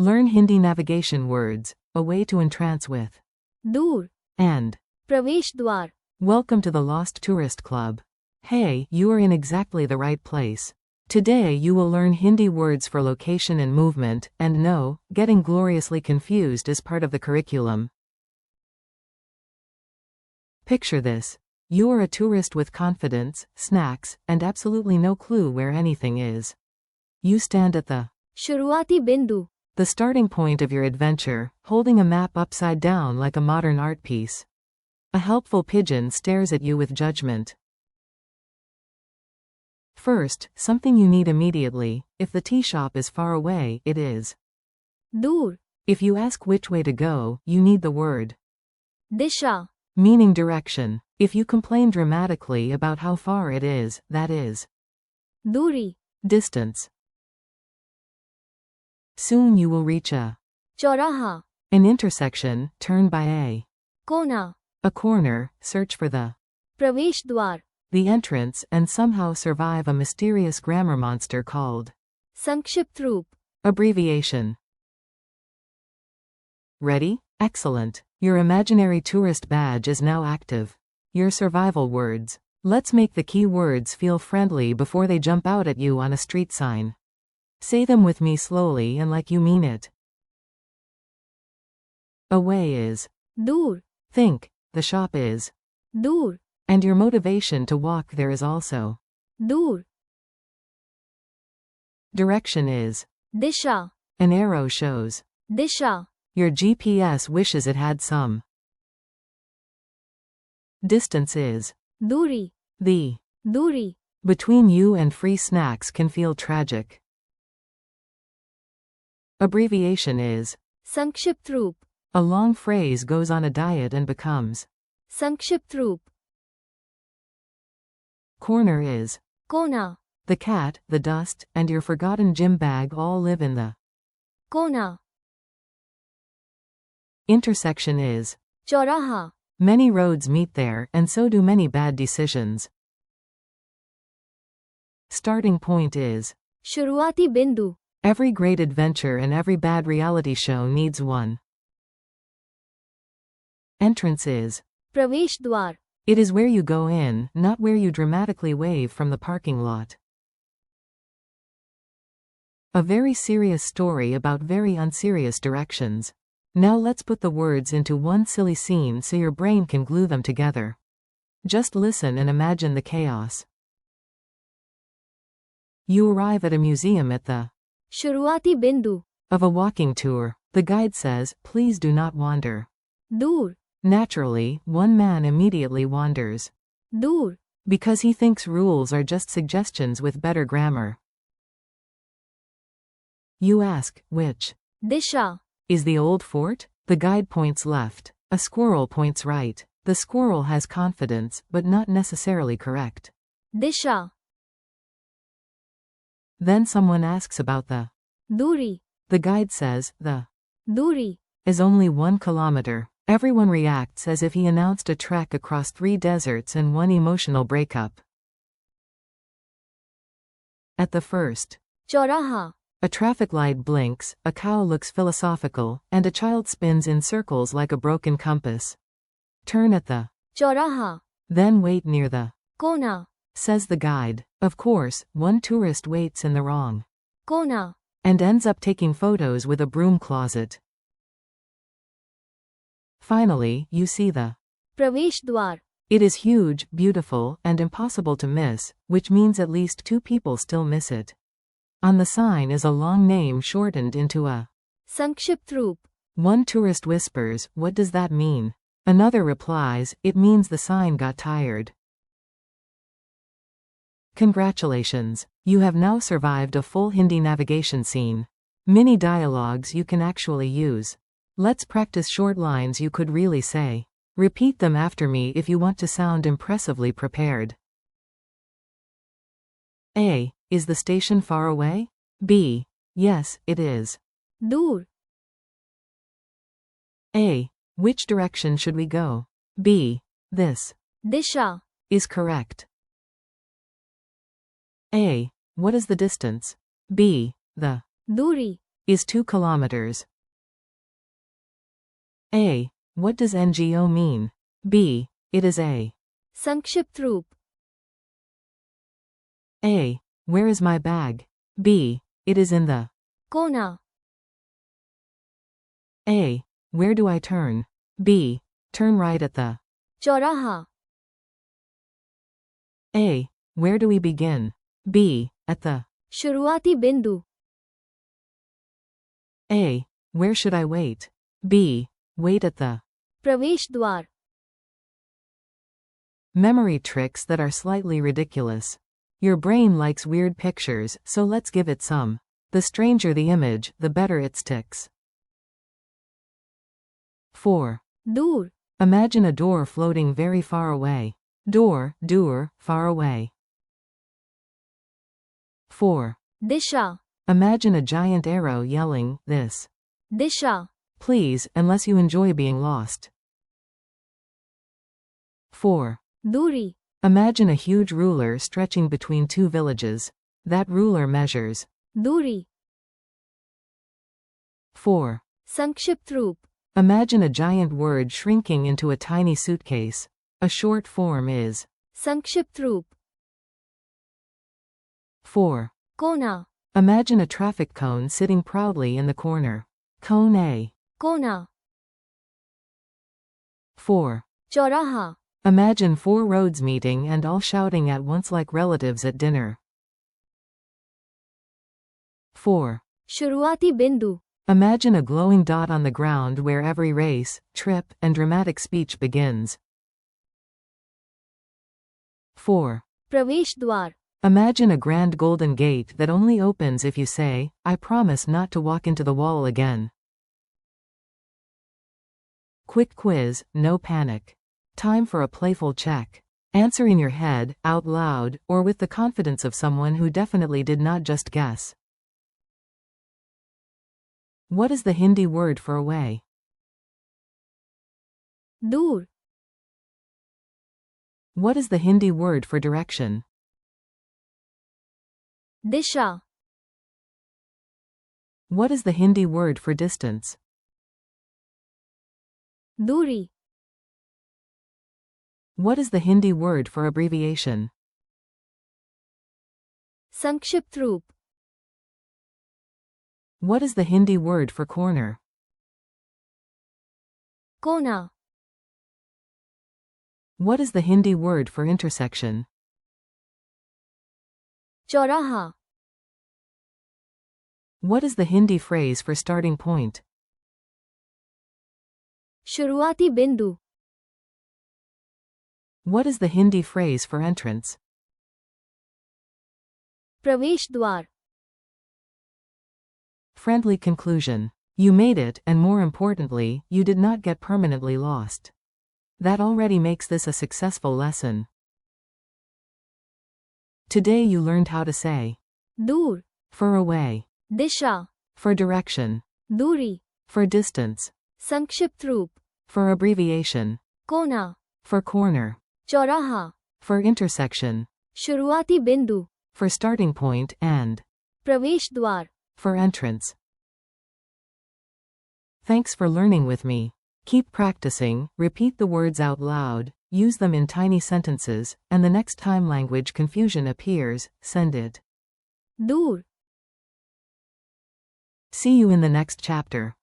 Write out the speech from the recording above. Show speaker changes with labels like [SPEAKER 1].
[SPEAKER 1] Learn Hindi navigation words, a way to entrance with.
[SPEAKER 2] दूर,
[SPEAKER 1] And.
[SPEAKER 2] प्रवेश द्वार,
[SPEAKER 1] Welcome to the Lost Tourist Club. Hey, you are in exactly the right place. Today you will learn Hindi words for location and movement, and no, getting gloriously confused is part of the curriculum. Picture this. You are a tourist with confidence, snacks, and absolutely no clue where anything is. You stand at the
[SPEAKER 2] शुरुआती बिंदु,
[SPEAKER 1] the starting point of your adventure, holding a map upside down like a modern art piece. A helpful pigeon stares at you with judgment. First, something you need immediately. If the tea shop is far away, it is.
[SPEAKER 2] दूर,
[SPEAKER 1] If you ask which way to go, you need the word.
[SPEAKER 2] Disha,
[SPEAKER 1] Meaning direction. If you complain dramatically about how far it is, that is.
[SPEAKER 2] दूरी,
[SPEAKER 1] Distance. Soon you will reach a.
[SPEAKER 2] चौराहा,
[SPEAKER 1] An intersection, turn by a.
[SPEAKER 2] कोना,
[SPEAKER 1] A corner, search for the.
[SPEAKER 2] प्रवेश द्वार,
[SPEAKER 1] The entrance, and somehow survive a mysterious grammar monster called.
[SPEAKER 2] संक्षिप्त रूप,
[SPEAKER 1] Abbreviation. Ready? Excellent. Your imaginary tourist badge is now active. Your survival words. Let's make the key words feel friendly before they jump out at you on a street sign. Say them with me slowly and like you mean it. Away is.
[SPEAKER 2] दूर,
[SPEAKER 1] Think. The shop is.
[SPEAKER 2] दूर,
[SPEAKER 1] And your motivation to walk there is also.
[SPEAKER 2] दूर,
[SPEAKER 1] Direction is.
[SPEAKER 2] Disha,
[SPEAKER 1] An arrow shows.
[SPEAKER 2] Disha,
[SPEAKER 1] Your GPS wishes it had some. Distance is.
[SPEAKER 2] दूरी,
[SPEAKER 1] The.
[SPEAKER 2] दूरी,
[SPEAKER 1] Between you and free snacks can feel tragic. Abbreviation is.
[SPEAKER 2] संक्षिप्त रूप,
[SPEAKER 1] A long phrase goes on a diet and becomes.
[SPEAKER 2] संक्षिप्त रूप,
[SPEAKER 1] Corner is.
[SPEAKER 2] कोना,
[SPEAKER 1] The cat, the dust, and your forgotten gym bag all live in the.
[SPEAKER 2] कोना,
[SPEAKER 1] Intersection is.
[SPEAKER 2] चौराहा,
[SPEAKER 1] Many roads meet there, and so do many bad decisions. Starting point is.
[SPEAKER 2] शुरुआती बिंदु,
[SPEAKER 1] Every great adventure and every bad reality show needs one. Entrance is.
[SPEAKER 2] प्रवेश द्वार,
[SPEAKER 1] It is where you go in, not where you dramatically wave from the parking lot. A very serious story about very unserious directions. Now let's put the words into one silly scene so your brain can glue them together. Just listen and imagine the chaos. You arrive at a museum at the.
[SPEAKER 2] शुरुआती बिंदु,
[SPEAKER 1] Of a walking tour. The guide says, please do not wander.
[SPEAKER 2] दूर,
[SPEAKER 1] Naturally, one man immediately wanders.
[SPEAKER 2] दूर,
[SPEAKER 1] Because he thinks rules are just suggestions with better grammar. You ask, which?
[SPEAKER 2] Disha,
[SPEAKER 1] Is the old fort? The guide points left. A squirrel points right. The squirrel has confidence, but not necessarily correct.
[SPEAKER 2] Disha,
[SPEAKER 1] Then someone asks about the.
[SPEAKER 2] दूरी,
[SPEAKER 1] The guide says, the.
[SPEAKER 2] दूरी,
[SPEAKER 1] Is only 1 kilometer. Everyone reacts as if he announced a trek across 3 deserts and 1 emotional breakup. At the first.
[SPEAKER 2] चौराहा,
[SPEAKER 1] A traffic light blinks, a cow looks philosophical, and a child spins in circles like a broken compass. Turn at the.
[SPEAKER 2] चौराहा,
[SPEAKER 1] Then wait near the.
[SPEAKER 2] कोना,
[SPEAKER 1] Says the guide. Of course, one tourist waits in the wrong.
[SPEAKER 2] कोना,
[SPEAKER 1] And ends up taking photos with a broom closet. Finally, you see the.
[SPEAKER 2] प्रवेश द्वार,
[SPEAKER 1] It is huge, beautiful, and impossible to miss, which means at least 2 people still miss it. On the sign is a long name shortened into a.
[SPEAKER 2] संक्षिप्त रूप,
[SPEAKER 1] One tourist whispers, what does that mean? Another replies, it means the sign got tired. Congratulations. You have now survived a full Hindi navigation scene. Mini dialogues you can actually use. Let's practice short lines you could really say. Repeat them after me if you want to sound impressively prepared. A. Is the station far away? B. Yes, it is.
[SPEAKER 2] दूर,
[SPEAKER 1] A. Which direction should we go? B. This.
[SPEAKER 2] Disha,
[SPEAKER 1] Is correct. A. What is the distance? B. The.
[SPEAKER 2] दूरी,
[SPEAKER 1] is 2 kilometers. A. What does NGO mean? B. It is a.
[SPEAKER 2] संक्षिप्त रूप.
[SPEAKER 1] A. Where is my bag? B. It is in the.
[SPEAKER 2] कोना.
[SPEAKER 1] A. Where do I turn? B. Turn right at the.
[SPEAKER 2] चौराहा.
[SPEAKER 1] A. Where do we begin? B. At the.
[SPEAKER 2] शुरुआती बिंदु.
[SPEAKER 1] A. Where should I wait? B. Wait at the.
[SPEAKER 2] प्रवेश द्वार.
[SPEAKER 1] Memory tricks that are slightly ridiculous. Your brain likes weird pictures, so let's give it some. The stranger the image, the better it sticks. 4.
[SPEAKER 2] दूर.
[SPEAKER 1] Imagine a door floating very far away. Door, dur, far away. 4.
[SPEAKER 2] Disha.
[SPEAKER 1] Imagine a giant arrow yelling, this.
[SPEAKER 2] Disha.
[SPEAKER 1] Please, unless you enjoy being lost. 4.
[SPEAKER 2] दूरी.
[SPEAKER 1] Imagine a huge ruler stretching between 2 villages. That ruler measures.
[SPEAKER 2] दूरी.
[SPEAKER 1] 4.
[SPEAKER 2] संक्षिप्त रूप.
[SPEAKER 1] Imagine a giant word shrinking into a tiny suitcase. A short form is.
[SPEAKER 2] संक्षिप्त रूप.
[SPEAKER 1] 4.
[SPEAKER 2] कोना.
[SPEAKER 1] Imagine a traffic cone sitting proudly in the corner. Cone A.
[SPEAKER 2] कोना.
[SPEAKER 1] 4.
[SPEAKER 2] चौराहा.
[SPEAKER 1] Imagine 4 roads meeting and all shouting at once like relatives at dinner. 4.
[SPEAKER 2] शुरुआती बिंदु.
[SPEAKER 1] Imagine a glowing dot on the ground where every race, trip, and dramatic speech begins. 4.
[SPEAKER 2] प्रवेश द्वार.
[SPEAKER 1] Imagine a grand golden gate that only opens if you say, I promise not to walk into the wall again. Quick quiz, no panic. Time for a playful check. Answer in your head, out loud, or with the confidence of someone who definitely did not just guess. What is the Hindi word for away?
[SPEAKER 2] दूर.
[SPEAKER 1] What is the Hindi word for direction?
[SPEAKER 2] Disha.
[SPEAKER 1] What is the Hindi word for distance?
[SPEAKER 2] दूरी.
[SPEAKER 1] What is the Hindi word for abbreviation?
[SPEAKER 2] संक्षिप्त रूप.
[SPEAKER 1] What is the Hindi word for corner?
[SPEAKER 2] कोना.
[SPEAKER 1] What is the Hindi word for intersection?
[SPEAKER 2] चौराहा.
[SPEAKER 1] What is the Hindi phrase for starting point?
[SPEAKER 2] शुरुआती बिंदु.
[SPEAKER 1] What is the Hindi phrase for entrance?
[SPEAKER 2] प्रवेश द्वार.
[SPEAKER 1] Friendly conclusion. You made it, and more importantly, you did not get permanently lost. That already makes this a successful lesson. Today you learned how to say
[SPEAKER 2] दूर.
[SPEAKER 1] for away,
[SPEAKER 2] Disha.
[SPEAKER 1] for direction,
[SPEAKER 2] दूरी.
[SPEAKER 1] for distance,
[SPEAKER 2] संक्षिप्त रूप.
[SPEAKER 1] for abbreviation,
[SPEAKER 2] कोना.
[SPEAKER 1] for corner,
[SPEAKER 2] चौराहा.
[SPEAKER 1] for intersection,
[SPEAKER 2] शुरुआती बिंदु.
[SPEAKER 1] for starting point, and
[SPEAKER 2] प्रवेश द्वार.
[SPEAKER 1] for entrance. Thanks for learning with me. Keep practicing, repeat the words out loud, use them in tiny sentences, and the next time language confusion appears, send it.
[SPEAKER 2] दूर.
[SPEAKER 1] See you in the next chapter.